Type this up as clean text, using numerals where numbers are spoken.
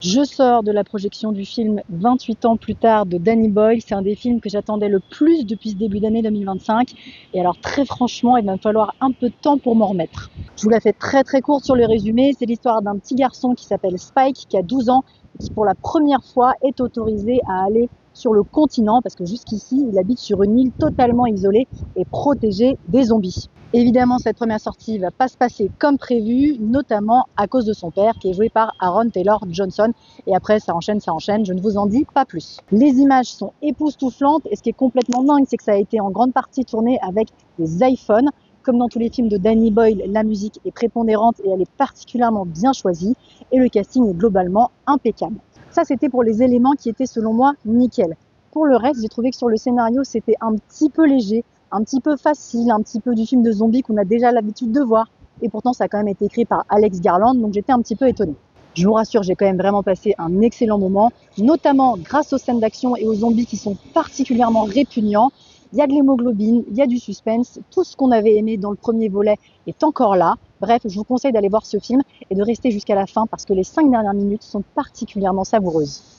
Je sors de la projection du film 28 ans plus tard de Danny Boyle. C'est un des films que j'attendais le plus depuis ce début d'année 2025. Et alors très franchement, il va me falloir un peu de temps pour m'en remettre. Je vous la fais très courte sur le résumé. C'est l'histoire d'un petit garçon qui s'appelle Spike, qui a 12 ans, et qui pour la première fois est autorisé à aller sur le continent, parce que jusqu'ici, il habite sur une île totalement isolée et protégée des zombies. Évidemment, cette première sortie va pas se passer comme prévu, notamment à cause de son père, qui est joué par Aaron Taylor Johnson. Et après, ça enchaîne, je ne vous en dis pas plus. Les images sont époustouflantes, et ce qui est complètement dingue, c'est que ça a été en grande partie tourné avec des iPhones. Comme dans tous les films de Danny Boyle, la musique est prépondérante et elle est particulièrement bien choisie, et le casting est globalement impeccable. Ça, c'était pour les éléments qui étaient selon moi nickel. Pour le reste, j'ai trouvé que sur le scénario, c'était un petit peu léger, un petit peu facile, un petit peu du film de zombies qu'on a déjà l'habitude de voir. Et pourtant, ça a quand même été écrit par Alex Garland, donc j'étais un petit peu étonnée. Je vous rassure, j'ai quand même vraiment passé un excellent moment, notamment grâce aux scènes d'action et aux zombies qui sont particulièrement répugnants. Il y a de l'hémoglobine, il y a du suspense, tout ce qu'on avait aimé dans le premier volet est encore là. Bref, je vous conseille d'aller voir ce film et de rester jusqu'à la fin parce que les 5 dernières minutes sont particulièrement savoureuses.